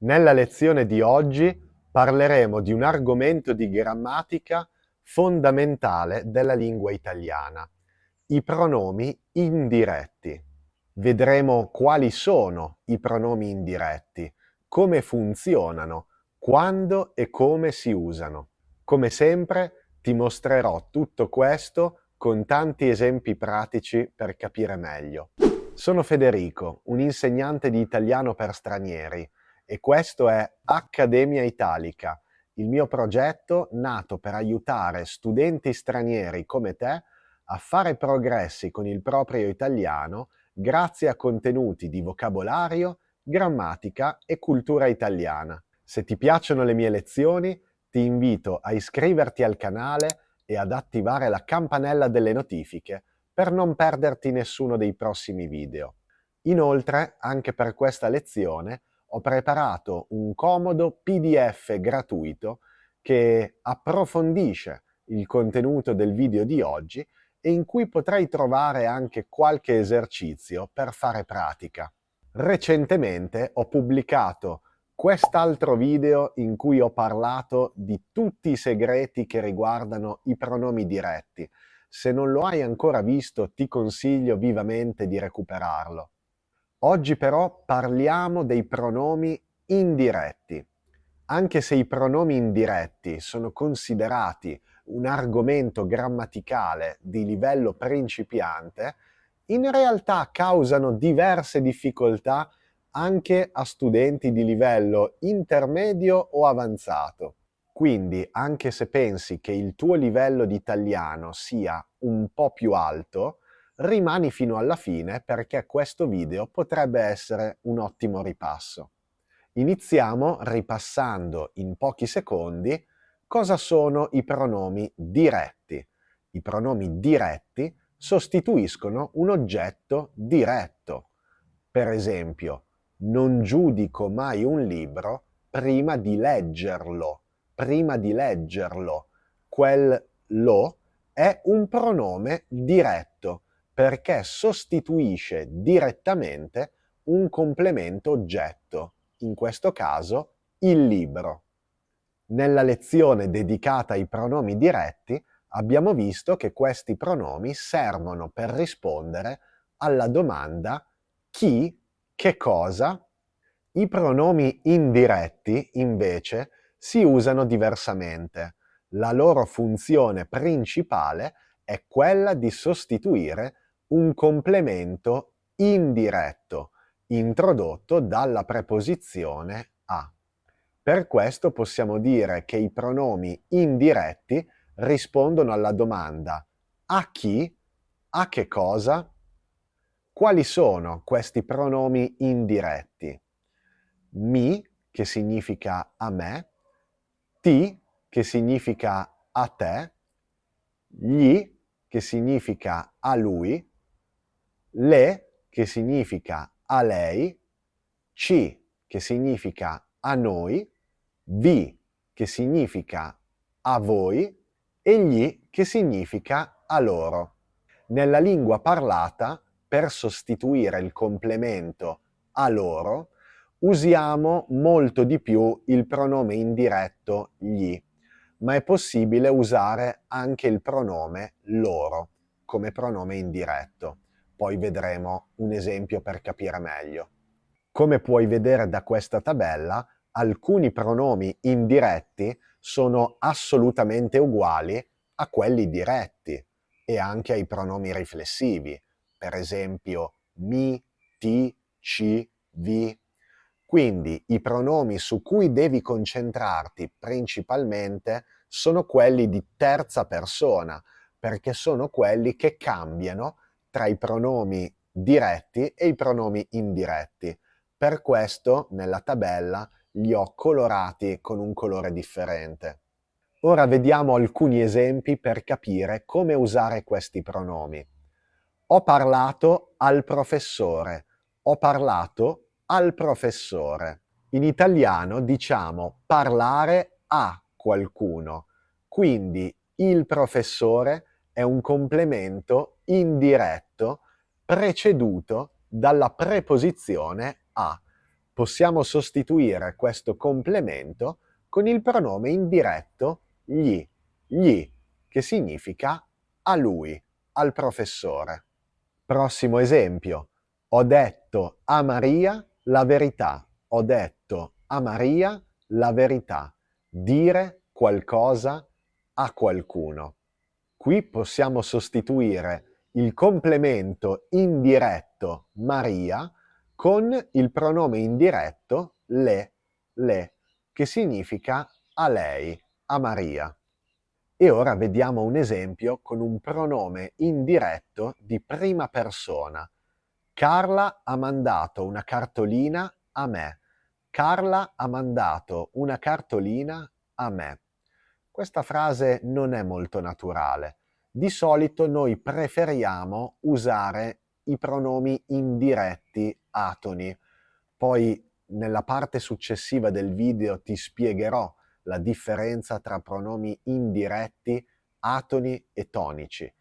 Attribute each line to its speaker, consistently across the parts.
Speaker 1: Nella lezione di oggi parleremo di un argomento di grammatica fondamentale della lingua italiana, i pronomi indiretti. Vedremo quali sono i pronomi indiretti, come funzionano, quando e come si usano. Come sempre ti mostrerò tutto questo con tanti esempi pratici per capire meglio. Sono Federico, un insegnante di italiano per stranieri, e questo è Accademia Italica, il mio progetto nato per aiutare studenti stranieri come te a fare progressi con il proprio italiano grazie a contenuti di vocabolario, grammatica e cultura italiana. Se ti piacciono le mie lezioni, ti invito a iscriverti al canale e ad attivare la campanella delle notifiche per non perderti nessuno dei prossimi video. Inoltre, anche per questa lezione, ho preparato un comodo PDF gratuito che approfondisce il contenuto del video di oggi e in cui potrai trovare anche qualche esercizio per fare pratica. Recentemente ho pubblicato quest'altro video in cui ho parlato di tutti i segreti che riguardano i pronomi diretti. Se non lo hai ancora visto, ti consiglio vivamente di recuperarlo. Oggi però parliamo dei pronomi indiretti. Anche se i pronomi indiretti sono considerati un argomento grammaticale di livello principiante, in realtà causano diverse difficoltà anche a studenti di livello intermedio o avanzato. Quindi, anche se pensi che il tuo livello di italiano sia un po' più alto, rimani fino alla fine perché questo video potrebbe essere un ottimo ripasso. Iniziamo ripassando in pochi secondi cosa sono i pronomi diretti. I pronomi diretti sostituiscono un oggetto diretto. Per esempio, non giudico mai un libro prima di leggerlo. Prima di leggerlo. Quel lo è un pronome diretto perché sostituisce direttamente un complemento oggetto, in questo caso il libro. Nella lezione dedicata ai pronomi diretti abbiamo visto che questi pronomi servono per rispondere alla domanda chi, che cosa. I pronomi indiretti, invece, si usano diversamente. La loro funzione principale è quella di sostituire un complemento indiretto, introdotto dalla preposizione a. Per questo possiamo dire che i pronomi indiretti rispondono alla domanda a chi, a che cosa. Quali sono questi pronomi indiretti? Mi, che significa a me, ti, che significa a te, gli, che significa a lui, le, che significa a lei, ci, che significa a noi, vi, che significa a voi, e gli, che significa a loro. Nella lingua parlata, per sostituire il complemento a loro, usiamo molto di più il pronome indiretto gli, ma è possibile usare anche il pronome loro come pronome indiretto. Poi vedremo un esempio per capire meglio. Come puoi vedere da questa tabella, alcuni pronomi indiretti sono assolutamente uguali a quelli diretti e anche ai pronomi riflessivi, per esempio mi, ti, ci, vi. Quindi i pronomi su cui devi concentrarti principalmente sono quelli di terza persona, perché sono quelli che cambiano tra i pronomi diretti e i pronomi indiretti. Per questo nella tabella li ho colorati con un colore differente. Ora vediamo alcuni esempi per capire come usare questi pronomi. Ho parlato al professore. Ho parlato al professore. In italiano diciamo parlare a qualcuno, quindi il professore è un complemento indiretto preceduto dalla preposizione a. possiamo sostituire questo complemento con il pronome indiretto gli, che significa a lui, al professore. Prossimo esempio. Ho detto a Maria la verità. Ho detto a Maria la verità. Dire qualcosa a qualcuno. Qui possiamo sostituire il complemento indiretto Maria con il pronome indiretto le, che significa a lei, a Maria. E ora vediamo un esempio con un pronome indiretto di prima persona. Carla ha mandato una cartolina a me. Carla ha mandato una cartolina a me. Questa frase non è molto naturale. Di solito noi preferiamo usare i pronomi indiretti atoni. Poi nella parte successiva del video ti spiegherò la differenza tra pronomi indiretti, atoni e tonici.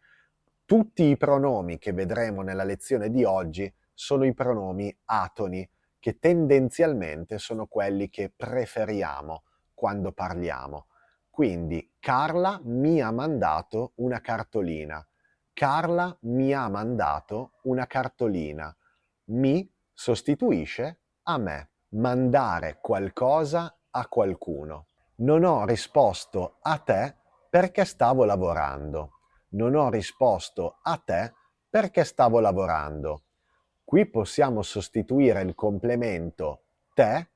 Speaker 1: Tutti i pronomi che vedremo nella lezione di oggi sono i pronomi atoni, che tendenzialmente sono quelli che preferiamo quando parliamo. Quindi Carla mi ha mandato una cartolina. Carla mi ha mandato una cartolina. Mi sostituisce a me. Mandare qualcosa a qualcuno. Non ho risposto a te perché stavo lavorando. Non ho risposto a te perché stavo lavorando. Qui possiamo sostituire il complemento te,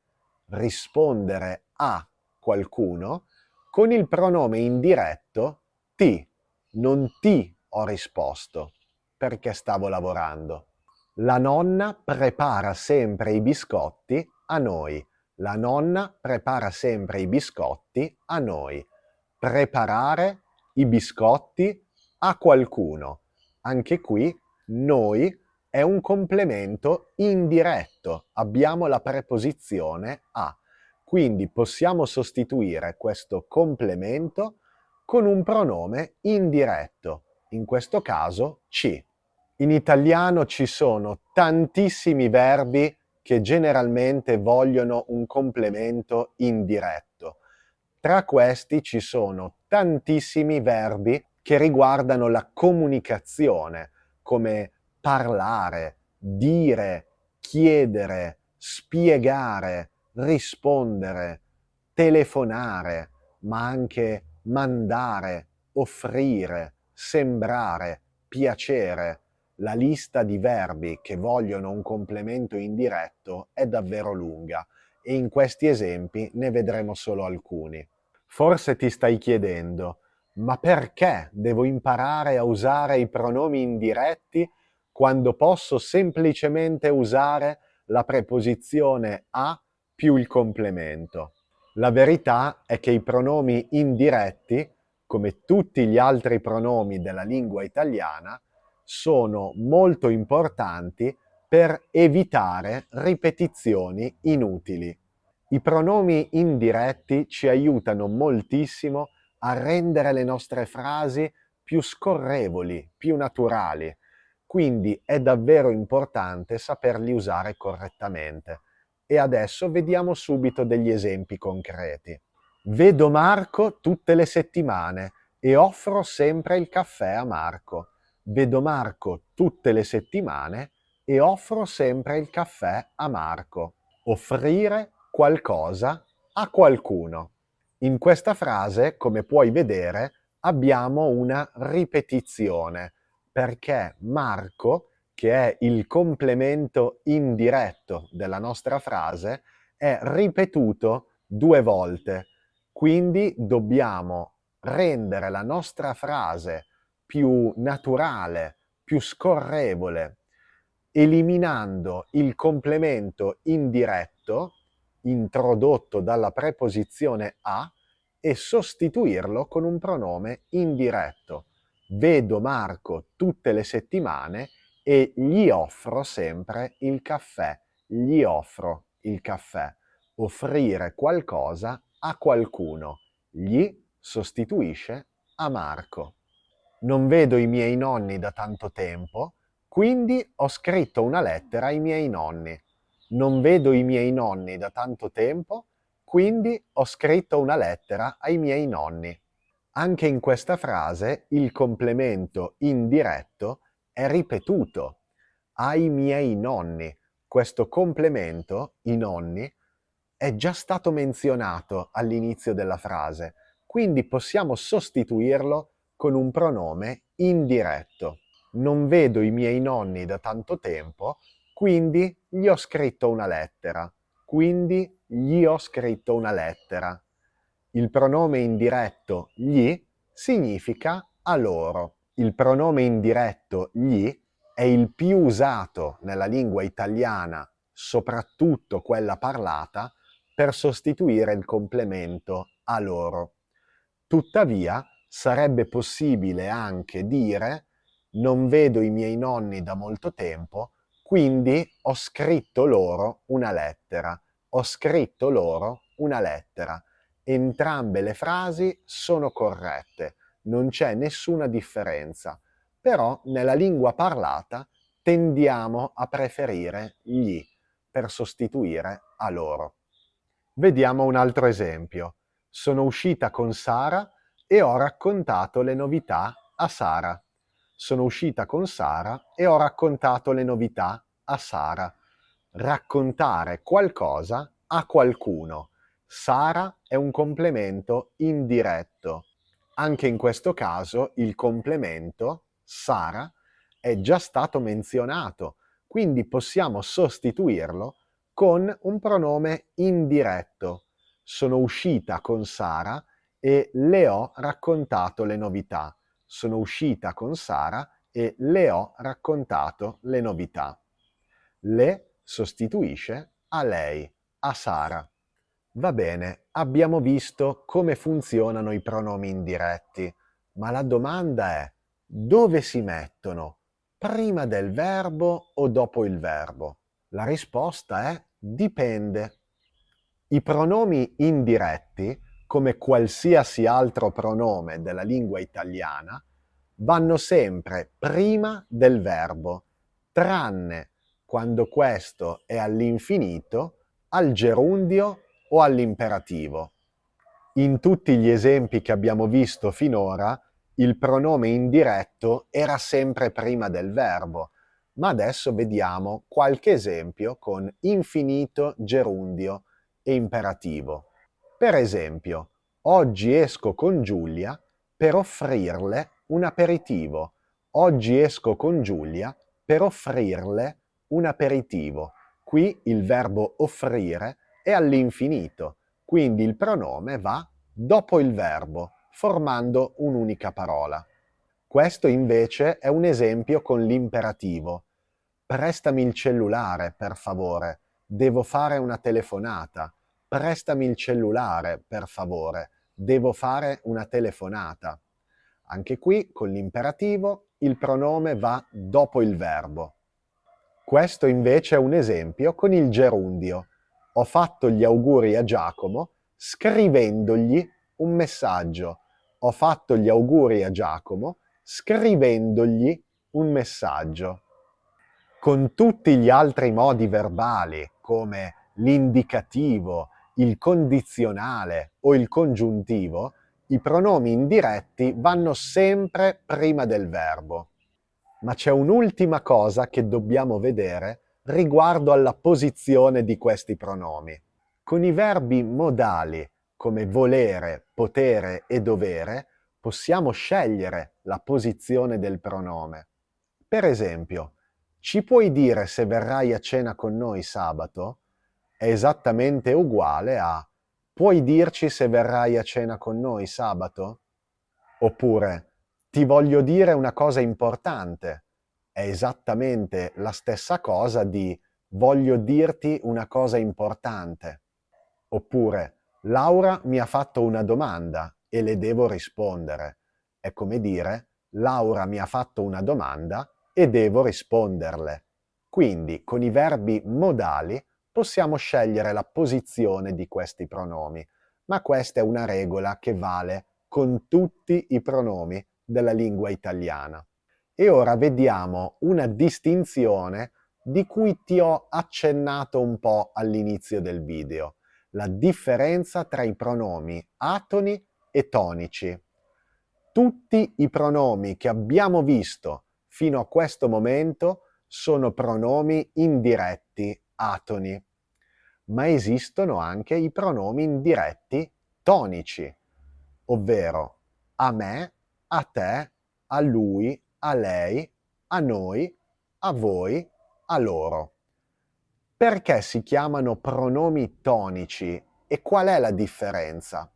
Speaker 1: rispondere a qualcuno, con il pronome indiretto ti. Non ti ho risposto perché stavo lavorando. La nonna prepara sempre i biscotti a noi. La nonna prepara sempre i biscotti a noi. Preparare i biscotti a qualcuno. Anche qui noi è un complemento indiretto. Abbiamo la preposizione a. Quindi possiamo sostituire questo complemento con un pronome indiretto, in questo caso ci. In italiano ci sono tantissimi verbi che generalmente vogliono un complemento indiretto. Tra questi ci sono tantissimi verbi che riguardano la comunicazione, come parlare, dire, chiedere, spiegare, rispondere, telefonare, ma anche mandare, offrire, sembrare, piacere. La lista di verbi che vogliono un complemento indiretto è davvero lunga e in questi esempi ne vedremo solo alcuni. Forse ti stai chiedendo, ma perché devo imparare a usare i pronomi indiretti quando posso semplicemente usare la preposizione a più il complemento? La verità è che i pronomi indiretti, come tutti gli altri pronomi della lingua italiana, sono molto importanti per evitare ripetizioni inutili. I pronomi indiretti ci aiutano moltissimo a rendere le nostre frasi più scorrevoli, più naturali. Quindi è davvero importante saperli usare correttamente. E adesso vediamo subito degli esempi concreti. Vedo Marco tutte le settimane e offro sempre il caffè a Marco. Vedo Marco tutte le settimane e offro sempre il caffè a Marco. Offrire qualcosa a qualcuno. In questa frase, come puoi vedere, abbiamo una ripetizione, perché Marco, che è il complemento indiretto della nostra frase, è ripetuto 2 volte. Quindi dobbiamo rendere la nostra frase più naturale, più scorrevole, eliminando il complemento indiretto introdotto dalla preposizione a e sostituirlo con un pronome indiretto. Vedo Marco tutte le settimane e gli offro sempre il caffè. Gli offro il caffè. Offrire qualcosa a qualcuno. Gli sostituisce a Marco. Non vedo i miei nonni da tanto tempo, quindi ho scritto una lettera ai miei nonni. Non vedo i miei nonni da tanto tempo, quindi ho scritto una lettera ai miei nonni. Anche in questa frase il complemento indiretto è ripetuto. Ai miei nonni. Questo complemento, i nonni, è già stato menzionato all'inizio della frase, quindi possiamo sostituirlo con un pronome indiretto. Non vedo i miei nonni da tanto tempo, quindi gli ho scritto una lettera. Quindi gli ho scritto una lettera. Il pronome indiretto gli significa a loro. Il pronome indiretto gli è il più usato nella lingua italiana, soprattutto quella parlata, per sostituire il complemento a loro. Tuttavia, sarebbe possibile anche dire non vedo i miei nonni da molto tempo, quindi ho scritto loro una lettera. Ho scritto loro una lettera. Entrambe le frasi sono corrette, non c'è nessuna differenza, però nella lingua parlata tendiamo a preferire gli per sostituire a loro. Vediamo un altro esempio. Sono uscita con Sara e ho raccontato le novità a Sara. Sono uscita con Sara e ho raccontato le novità a Sara. Raccontare qualcosa a qualcuno. Sara è un complemento indiretto. Anche in questo caso il complemento Sara è già stato menzionato, quindi possiamo sostituirlo con un pronome indiretto. Sono uscita con Sara e le ho raccontato le novità. Sono uscita con Sara e le ho raccontato le novità. Le sostituisce a lei, a Sara. Va bene, abbiamo visto come funzionano i pronomi indiretti, ma la domanda è: dove si mettono? Prima del verbo o dopo il verbo? La risposta è dipende. I pronomi indiretti, come qualsiasi altro pronome della lingua italiana, vanno sempre prima del verbo, tranne quando questo è all'infinito, al gerundio o all'imperativo. In tutti gli esempi che abbiamo visto finora, il pronome indiretto era sempre prima del verbo, ma adesso vediamo qualche esempio con infinito, gerundio e imperativo. Per esempio, oggi esco con Giulia per offrirle un aperitivo. Oggi esco con Giulia per offrirle un aperitivo. Qui il verbo offrire è all'infinito, quindi il pronome va dopo il verbo, formando un'unica parola. Questo invece è un esempio con l'imperativo. Prestami il cellulare, per favore. Devo fare una telefonata. Prestami il cellulare, per favore. Devo fare una telefonata. Anche qui, con l'imperativo, il pronome va dopo il verbo. Questo invece è un esempio con il gerundio. Ho fatto gli auguri a Giacomo scrivendogli un messaggio. Ho fatto gli auguri a Giacomo scrivendogli un messaggio. Con tutti gli altri modi verbali, come l'indicativo, il condizionale o il congiuntivo, i pronomi indiretti vanno sempre prima del verbo. Ma c'è un'ultima cosa che dobbiamo vedere riguardo alla posizione di questi pronomi. Con i verbi modali come volere, potere e dovere possiamo scegliere la posizione del pronome. Per esempio, ci puoi dire se verrai a cena con noi sabato? È esattamente uguale a puoi dirci se verrai a cena con noi sabato? Oppure ti voglio dire una cosa importante. È esattamente la stessa cosa di voglio dirti una cosa importante. Oppure Laura mi ha fatto una domanda e le devo rispondere. È come dire Laura mi ha fatto una domanda e devo risponderle. Quindi con i verbi modali possiamo scegliere la posizione di questi pronomi, ma questa è una regola che vale con tutti i pronomi della lingua italiana. E ora vediamo una distinzione di cui ti ho accennato un po' all'inizio del video, la differenza tra i pronomi atoni e tonici. Tutti i pronomi che abbiamo visto fino a questo momento sono pronomi indiretti atoni, ma esistono anche i pronomi indiretti tonici, ovvero a me, a te, a lui, a lei, a noi, a voi, a loro. Perché si chiamano pronomi tonici e qual è la differenza?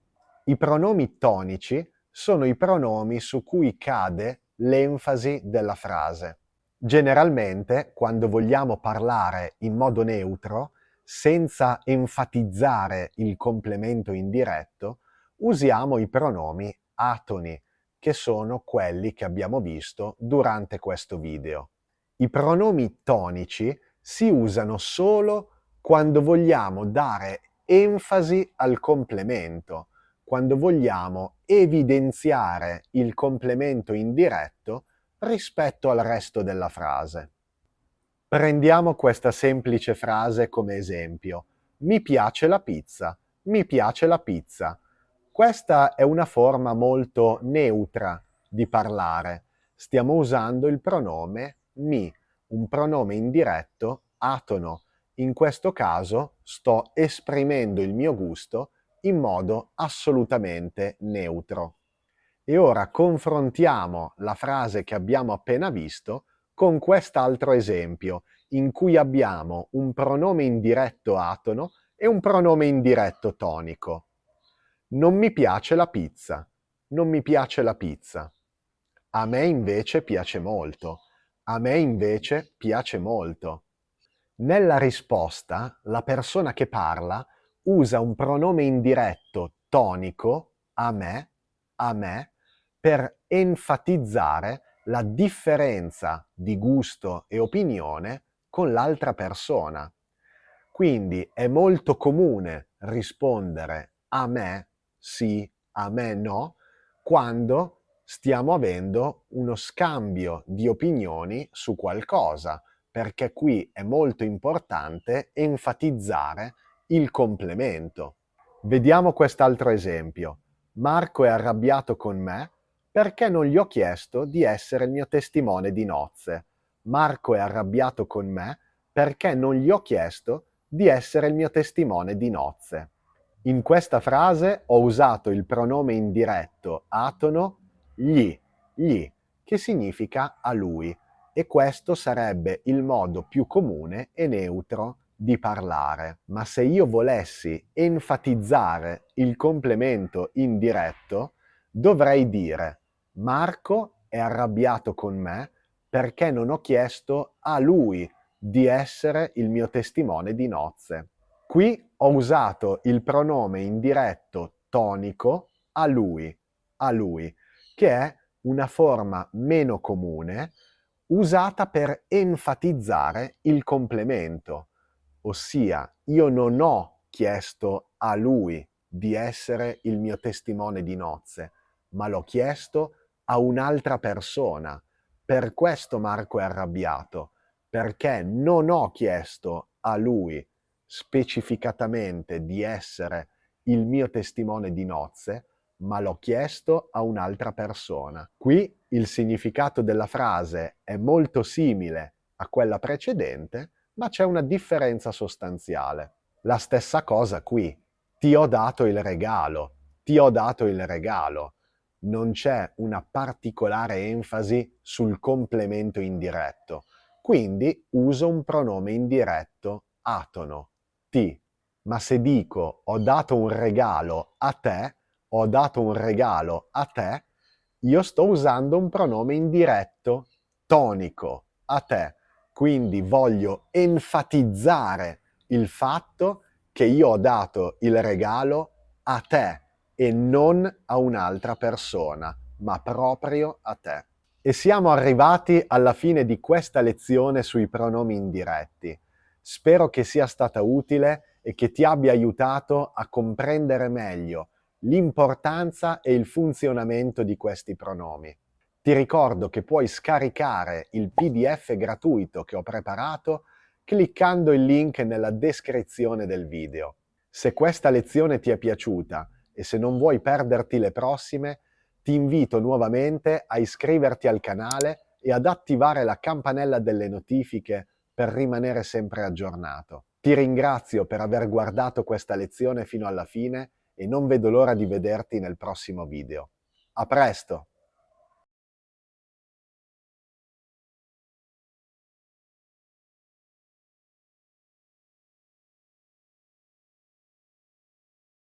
Speaker 1: I pronomi tonici sono i pronomi su cui cade l'enfasi della frase. Generalmente, quando vogliamo parlare in modo neutro, senza enfatizzare il complemento indiretto, usiamo i pronomi atoni, che sono quelli che abbiamo visto durante questo video. I pronomi tonici si usano solo quando vogliamo dare enfasi al complemento, quando vogliamo evidenziare il complemento indiretto rispetto al resto della frase. Prendiamo questa semplice frase come esempio. Mi piace la pizza, mi piace la pizza. Questa è una forma molto neutra di parlare. Stiamo usando il pronome mi, un pronome indiretto atono. In questo caso sto esprimendo il mio gusto in modo assolutamente neutro. E ora confrontiamo la frase che abbiamo appena visto con quest'altro esempio, in cui abbiamo un pronome indiretto atono e un pronome indiretto tonico. Non mi piace la pizza. Non mi piace la pizza. A me invece piace molto. A me invece piace molto. Nella risposta, la persona che parla usa un pronome indiretto tonico, a me, per enfatizzare la differenza di gusto e opinione con l'altra persona. Quindi è molto comune rispondere a me sì, a me no, quando stiamo avendo uno scambio di opinioni su qualcosa, perché qui è molto importante enfatizzare il complemento. Vediamo quest'altro esempio. Marco è arrabbiato con me perché non gli ho chiesto di essere il mio testimone di nozze. Marco è arrabbiato con me perché non gli ho chiesto di essere il mio testimone di nozze. In questa frase ho usato il pronome indiretto atono gli, che significa a lui, e questo sarebbe il modo più comune e neutro di parlare. Ma se io volessi enfatizzare il complemento indiretto, dovrei dire Marco è arrabbiato con me perché non ho chiesto a lui di essere il mio testimone di nozze. Qui ho usato il pronome indiretto tonico a lui, che è una forma meno comune usata per enfatizzare il complemento, ossia io non ho chiesto a lui di essere il mio testimone di nozze, ma l'ho chiesto a un'altra persona. Per questo Marco è arrabbiato, perché non ho chiesto a lui specificatamente di essere il mio testimone di nozze, ma l'ho chiesto a un'altra persona. Qui il significato della frase è molto simile a quella precedente, ma c'è una differenza sostanziale. La stessa cosa qui. Ti ho dato il regalo. Ti ho dato il regalo. Non c'è una particolare enfasi sul complemento indiretto. Quindi uso un pronome indiretto atono, ti. Ma se dico ho dato un regalo a te, ho dato un regalo a te, io sto usando un pronome indiretto tonico, a te. Quindi voglio enfatizzare il fatto che io ho dato il regalo a te e non a un'altra persona, ma proprio a te. E siamo arrivati alla fine di questa lezione sui pronomi indiretti. Spero che sia stata utile e che ti abbia aiutato a comprendere meglio l'importanza e il funzionamento di questi pronomi. Ti ricordo che puoi scaricare il PDF gratuito che ho preparato cliccando il link nella descrizione del video. Se questa lezione ti è piaciuta e se non vuoi perderti le prossime, ti invito nuovamente a iscriverti al canale e ad attivare la campanella delle notifiche per rimanere sempre aggiornato. Ti ringrazio per aver guardato questa lezione fino alla fine e non vedo l'ora di vederti nel prossimo video. A presto!